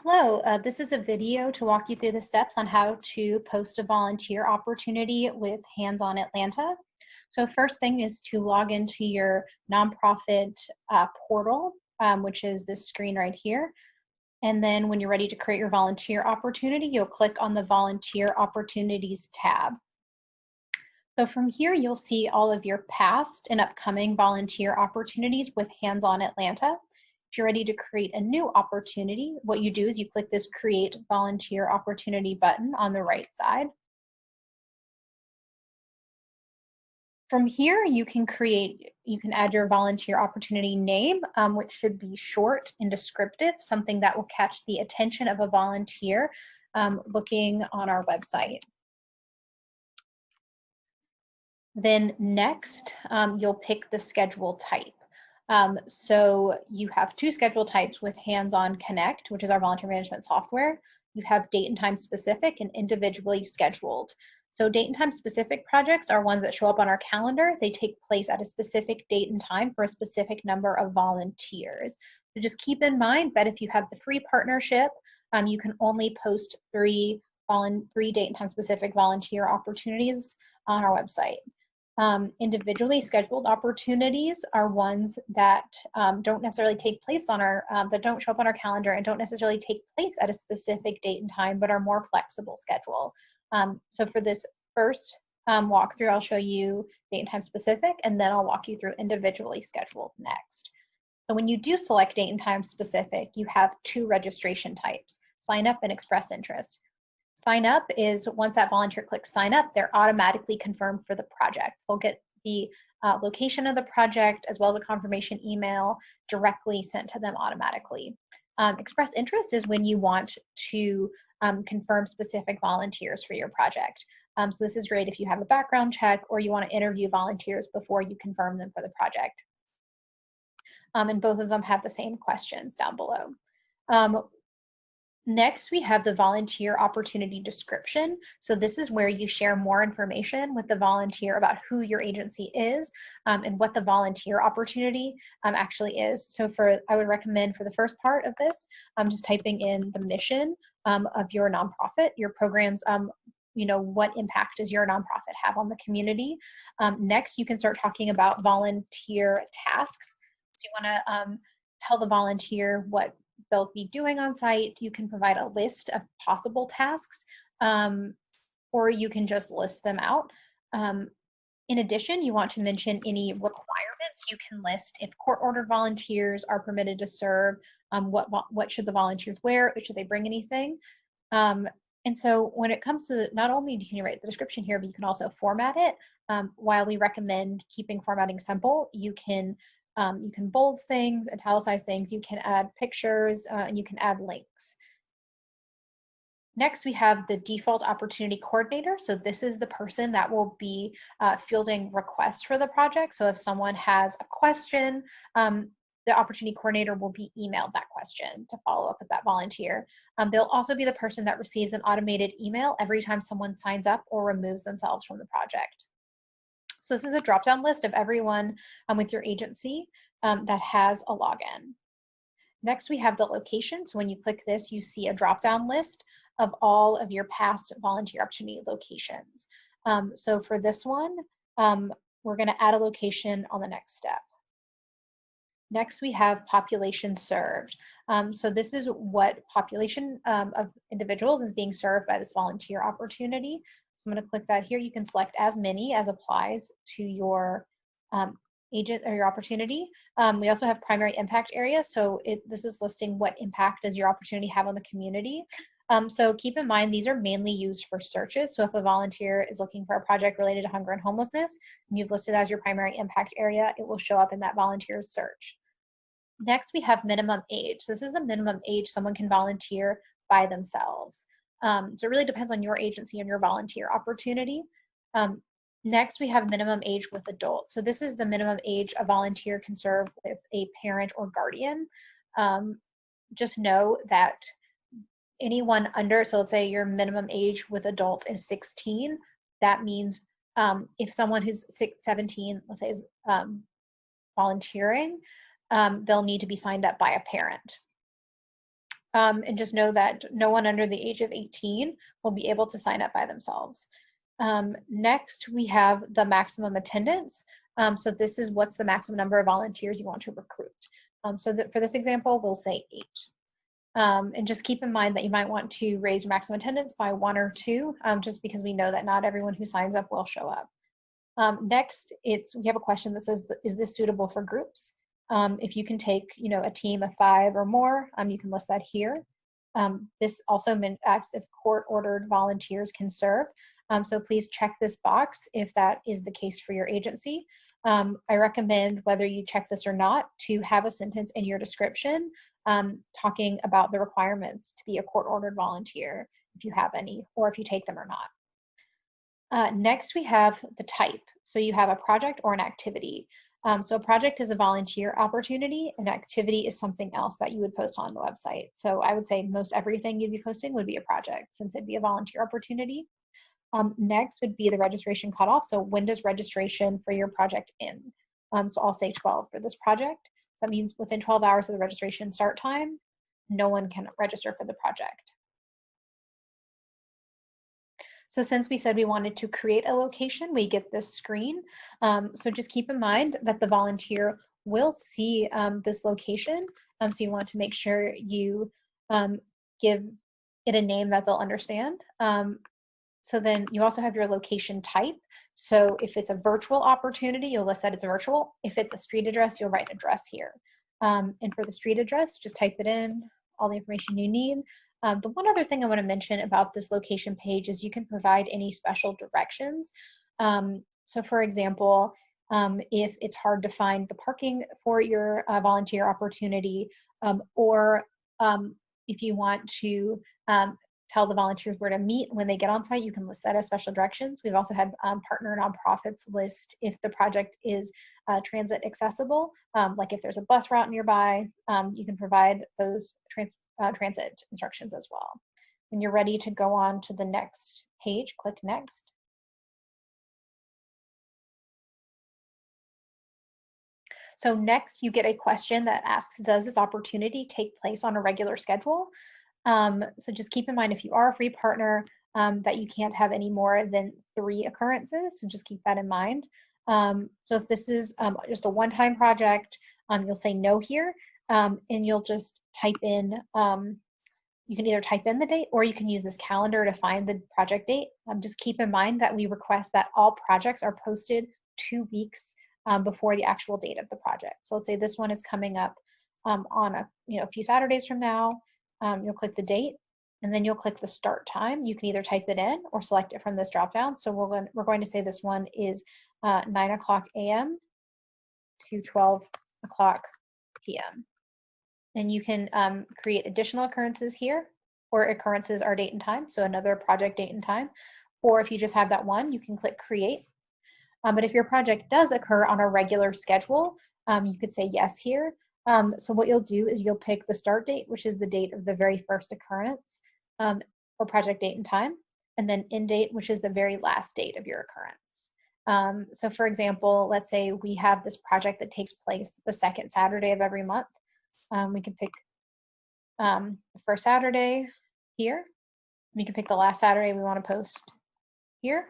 Hello, this is a video to walk you through the steps on how to post a volunteer opportunity with Hands On Atlanta. So first thing is to log into your nonprofit portal, which is this screen right here. And then when you're ready to create your volunteer opportunity, you'll click on the Volunteer Opportunities tab. So from here, you'll see all of your past and upcoming volunteer opportunities with Hands On Atlanta. If you're ready to create a new opportunity, what you do is you click this Create Volunteer Opportunity button on the right side. From here, you can add your volunteer opportunity name, which should be short and descriptive, something that will catch the attention of a volunteer looking on our website. Then next, you'll pick the schedule type. So you have two schedule types with Hands On Connect, which is our volunteer management software. You have date and time specific and individually scheduled. So date and time specific projects are ones that show up on our calendar. They take place at a specific date and time for a specific number of volunteers. So just keep in mind that if you have the free partnership, you can only post three date and time specific volunteer opportunities on our website. Individually scheduled opportunities are ones that don't necessarily take place on our, that don't show up on our calendar and don't necessarily take place at a specific date and time, but are more flexible schedule. So for this first walkthrough, I'll show you date and time specific, and then I'll walk you through individually scheduled next. So when you do select date and time specific, you have two registration types, sign up and express interest. Sign up is once that volunteer clicks sign up, they're automatically confirmed for the project. They'll get the location of the project as well as a confirmation email directly sent to them automatically. Express interest is when you want to confirm specific volunteers for your project. So this is great if you have a background check or you want to interview volunteers before you confirm them for the project. And both of them have the same questions down below. Next, we have the volunteer opportunity description. So this is where you share more information with the volunteer about who your agency is and what the volunteer opportunity actually is. So I would recommend for the first part of this, just typing in the mission of your nonprofit, your programs, what impact does your nonprofit have on the community? Next, you can start talking about volunteer tasks. So you want to tell the volunteer what they'll be doing on site. You can provide a list of possible tasks, or you can just list them out. In addition, you want to mention any requirements. You can list if court-ordered volunteers are permitted to serve, what should the volunteers wear, should they bring anything? And so when it comes to, not only can you write the description here, but you can also format it. While we recommend keeping formatting simple, you can bold things, italicize things, you can add pictures, and you can add links. Next, we have the default opportunity coordinator. So this is the person that will be fielding requests for the project. So if someone has a question, the opportunity coordinator will be emailed that question to follow up with that volunteer. They'll also be the person that receives an automated email every time someone signs up or removes themselves from the project. So this is a drop-down list of everyone with your agency that has a login. Next, we have the location. So when you click this, you see a drop-down list of all of your past volunteer opportunity locations. So for this one, we're going to add a location on the next step. Next, we have population served. So this is what population of individuals is being served by this volunteer opportunity. So I'm going to click that here. You can select as many as applies to your agent or your opportunity. We also have primary impact area. So this is listing what impact does your opportunity have on the community. So keep in mind, these are mainly used for searches. So if a volunteer is looking for a project related to hunger and homelessness, and you've listed as your primary impact area, it will show up in that volunteer's search. Next, we have minimum age. So this is the minimum age someone can volunteer by themselves. So it really depends on your agency and your volunteer opportunity. Next, we have minimum age with adult. So this is the minimum age a volunteer can serve with a parent or guardian. Just know that anyone under, so let's say your minimum age with adult is 16, that means if someone who's 17, let's say, is volunteering, they'll need to be signed up by a parent. And just know that no one under the age of 18 will be able to sign up by themselves. Next, we have the maximum attendance. So this is what's the maximum number of volunteers you want to recruit. So that for this example, we'll say 8. And just keep in mind that you might want to raise your maximum attendance by 1 or 2, just because we know that not everyone who signs up will show up. Next, we have a question that says, is this suitable for groups? If you can take, a team of 5 or more, you can list that here. This also asks if court-ordered volunteers can serve. So please check this box if that is the case for your agency. I recommend, whether you check this or not, to have a sentence in your description talking about the requirements to be a court-ordered volunteer, if you have any, or if you take them or not. Next, we have the type. So you have a project or an activity. So a project is a volunteer opportunity. An activity is something else that you would post on the website. So I would say most everything you'd be posting would be a project, since it'd be a volunteer opportunity. Next would be the registration cutoff. So when does registration for your project end? So I'll say 12 for this project. So that means within 12 hours of the registration start time, no one can register for the project. So since we said we wanted to create a location, we get this screen. So just keep in mind that the volunteer will see this location. So you want to make sure you give it a name that they'll understand. So then you also have your location type. So if it's a virtual opportunity, you'll list that it's virtual. If it's a street address, you'll write address here. And for the street address, just type it in, all the information you need. The one other thing I want to mention about this location page is you can provide any special directions. So for example, if it's hard to find the parking for your volunteer opportunity, or if you want to tell the volunteers where to meet when they get on site, you can list that as special directions. We've also had partner nonprofits list if the project is transit accessible, like if there's a bus route nearby, you can provide those transit instructions as well. When you're ready to go on to the next page, click next. So next you get a question that asks, does this opportunity take place on a regular schedule? So just keep in mind, if you are a free partner, that you can't have any more than 3 occurrences. So just keep that in mind. So if this is just a one-time project, you'll say no here, and you'll just type in, you can either type in the date or you can use this calendar to find the project date. Just keep in mind that we request that all projects are posted 2 weeks before the actual date of the project. So let's say this one is coming up on a few Saturdays from now. You'll click the date, and then you'll click the start time. You can either type it in or select it from this dropdown. So we're going to say this one is 9 o'clock a.m. to 12 o'clock p.m. And you can create additional occurrences here, or occurrences are date and time, so another project date and time. Or if you just have that one, you can click create. But if your project does occur on a regular schedule, you could say yes here. So what you'll do is you'll pick the start date, which is the date of the very first occurrence, or project date and time, and then end date, which is the very last date of your occurrence. So for example, let's say we have this project that takes place the second Saturday of every month. We can pick the first Saturday here. We can pick the last Saturday we want to post here.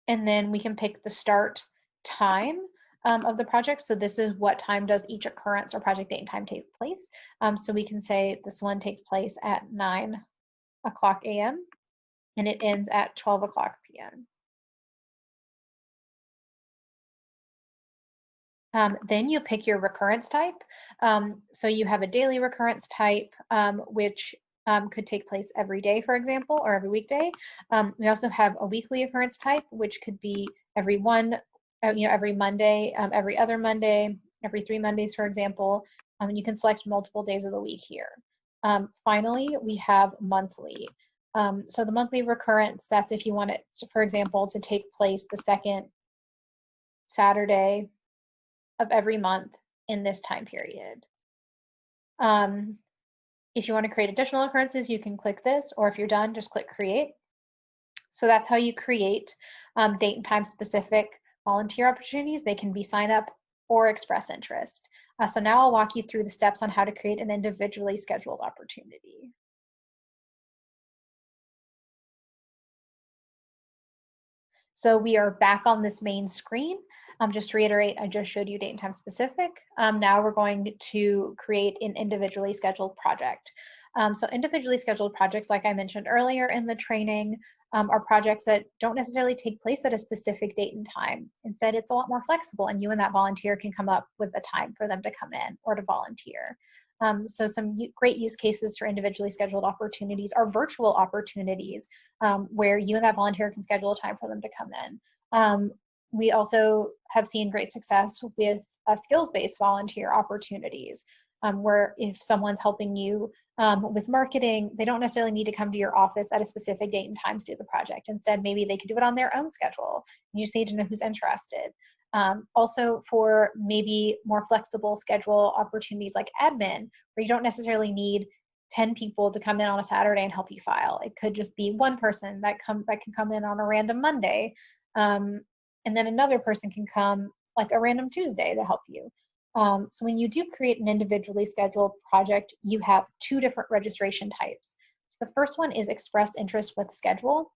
And then we can pick the start time of the project. So this is what time does each occurrence or project date and time take place. So we can say this one takes place at 9 o'clock a.m. and it ends at 12 o'clock p.m. Then you pick your recurrence type. So you have a daily recurrence type, which could take place every day, for example, or every weekday. We also have a weekly occurrence type, which could be every Monday, every other Monday, every 3 Mondays, for example. You can select multiple days of the week here. Finally, we have monthly. So the monthly recurrence, that's if you want it, for example, to take place the second Saturday of every month in this time period. If you want to create additional occurrences, you can click this, or if you're done, just click create. So that's how you create date and time specific volunteer opportunities. They can be sign up or express interest. So now I'll walk you through the steps on how to create an individually scheduled opportunity. So we are back on this main screen. Just to reiterate, I just showed you date and time specific. Now we're going to create an individually scheduled project. So individually scheduled projects, like I mentioned earlier in the training, are projects that don't necessarily take place at a specific date and time. Instead, it's a lot more flexible, and you and that volunteer can come up with a time for them to come in or to volunteer. So some great use cases for individually scheduled opportunities are virtual opportunities where you and that volunteer can schedule a time for them to come in. We also have seen great success with skills-based volunteer opportunities where if someone's helping you with marketing, they don't necessarily need to come to your office at a specific date and time to do the project. Instead, maybe they could do it on their own schedule. You just need to know who's interested. Also for maybe more flexible schedule opportunities like admin, where you don't necessarily need 10 people to come in on a Saturday and help you file. It could just be one person that can come in on a random Monday, and then another person can come like a random Tuesday to help you. So when you do create an individually scheduled project, you have two different registration types. So the first one is express interest with schedule.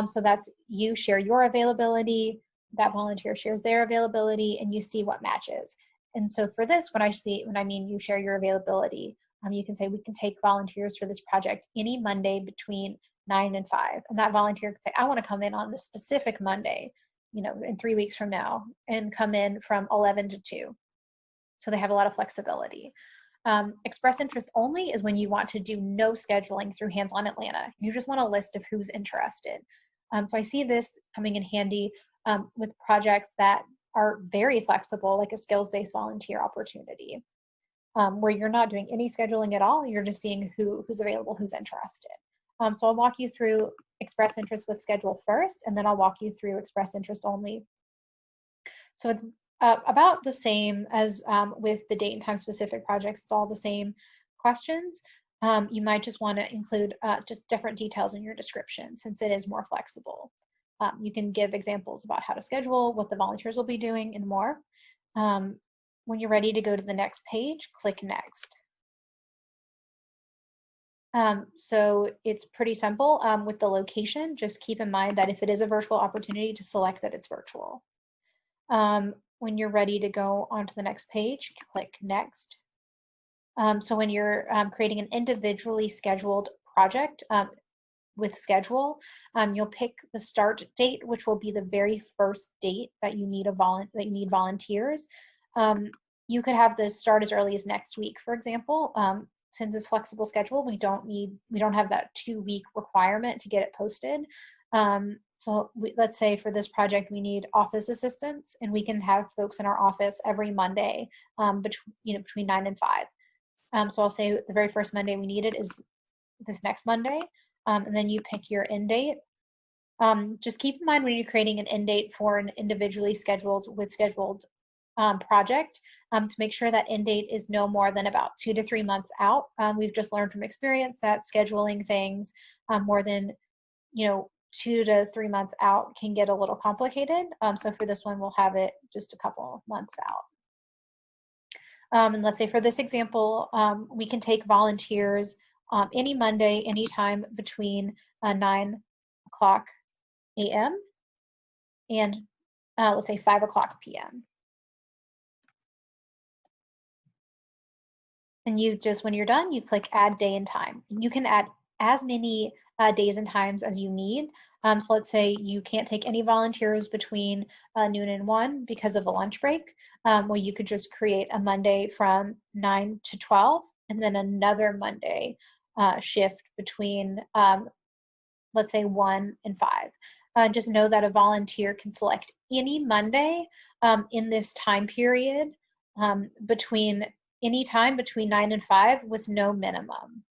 So that's you share your availability, that volunteer shares their availability, and you see what matches. And so for this, when I mean you share your availability, you can say we can take volunteers for this project any Monday between 9 and 5. And that volunteer can say, I want to come in on this specific Monday, in 3 weeks from now, and come in from 11 to 2. So they have a lot of flexibility. Express interest only is when you want to do no scheduling through Hands-On Atlanta. You just want a list of who's interested. So I see this coming in handy with projects that are very flexible, like a skills-based volunteer opportunity, where you're not doing any scheduling at all. You're just seeing who's available, who's interested. So I'll walk you through express interest with schedule first, and then I'll walk you through express interest only. So it's about the same as with the date and time specific projects. It's all the same questions. You might just want to include just different details in your description since it is more flexible. You can give examples about how to schedule, what the volunteers will be doing, and more. When you're ready to go to the next page, click Next. So it's pretty simple with the location. Just keep in mind that if it is a virtual opportunity, to select that it's virtual. When you're ready to go on to the next page, click Next. So when you're creating an individually scheduled project with schedule, you'll pick the start date, which will be the very first date that you need volunteers. You could have this start as early as next week, for example. Since it's flexible schedule, we don't have that 2-week requirement to get it posted. So let's say for this project, we need office assistants, and we can have folks in our office every Monday between 9 and 5. So I'll say the very first Monday we need it is this next Monday, and then you pick your end date. Just keep in mind when you're creating an end date for an individually scheduled project to make sure that end date is no more than about 2 to 3 months out. We've just learned from experience that scheduling things more than 2 to 3 months out can get a little complicated. So for this one, we'll have it just a couple months out. And let's say for this example, we can take volunteers any Monday, anytime between 9 o'clock a.m. and let's say 5 o'clock p.m. And when you're done, you click Add Day and Time. You can add as many days and times as you need. So let's say you can't take any volunteers between noon and 1 because of a lunch break. Well, you could just create a Monday from 9 to 12, and then another Monday shift between, let's say, 1 and 5. Just know that a volunteer can select any Monday in this time period any time between 9 and 5 with no minimum.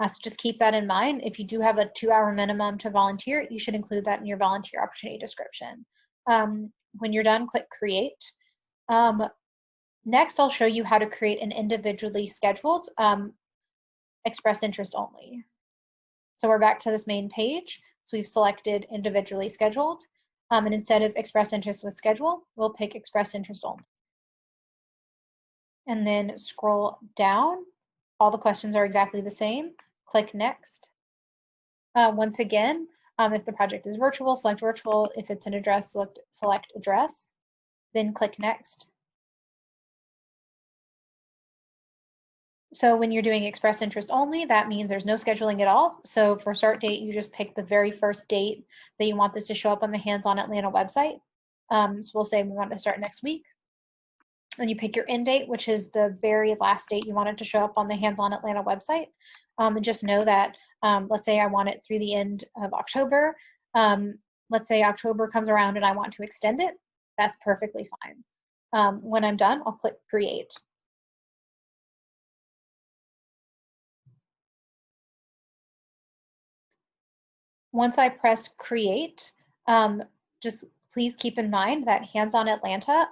So just keep that in mind. If you do have a 2-hour minimum to volunteer, you should include that in your volunteer opportunity description. When you're done, click Create. Next, I'll show you how to create an individually scheduled express interest only. So we're back to this main page. So we've selected individually scheduled. And instead of express interest with schedule, we'll pick express interest only. and then scroll down. All the questions are exactly the same. Click next. Once again, if the project is virtual, select virtual. If it's an address, select address. Then click next. So when you're doing express interest only, that means there's no scheduling at all. So for start date, you just pick the very first date that you want this to show up on the Hands On Atlanta website. So we'll say we want to start next week. And you pick your end date, which is the very last date you want it to show up on the Hands On Atlanta website. And just know that, let's say I want it through the end of October. Let's say October comes around and I want to extend it. That's perfectly fine. When I'm done, I'll click create. Once I press create, just please keep in mind that Hands On Atlanta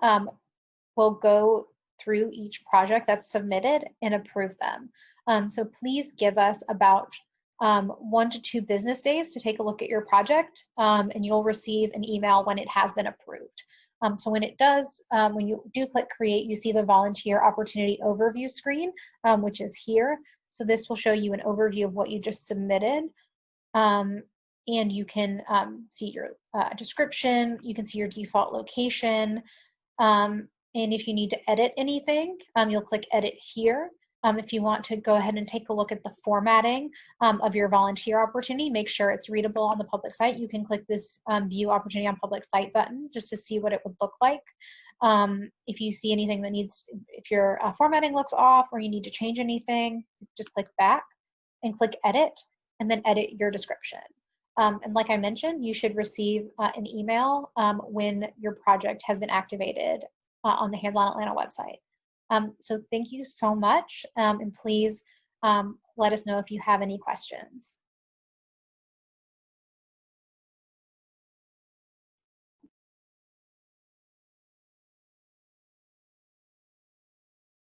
will go through each project that's submitted and approve them. So please give us about 1 to 2 business days to take a look at your project, and you'll receive an email when it has been approved. So when it does, when you do click create, you see the volunteer opportunity overview screen, which is here. So this will show you an overview of what you just submitted. And you can see your description, you can see your default location, and if you need to edit anything, you'll click edit here. If you want to go ahead and take a look at the formatting of your volunteer opportunity, make sure it's readable on the public site. You can click this view opportunity on public site button just to see what it would look like. If you see anything that needs, if your formatting looks off or you need to change anything, just click back and click edit, and then edit your description. And like I mentioned, you should receive an email when your project has been activated on the Hands On Atlanta website. So thank you so much, and please let us know if you have any questions.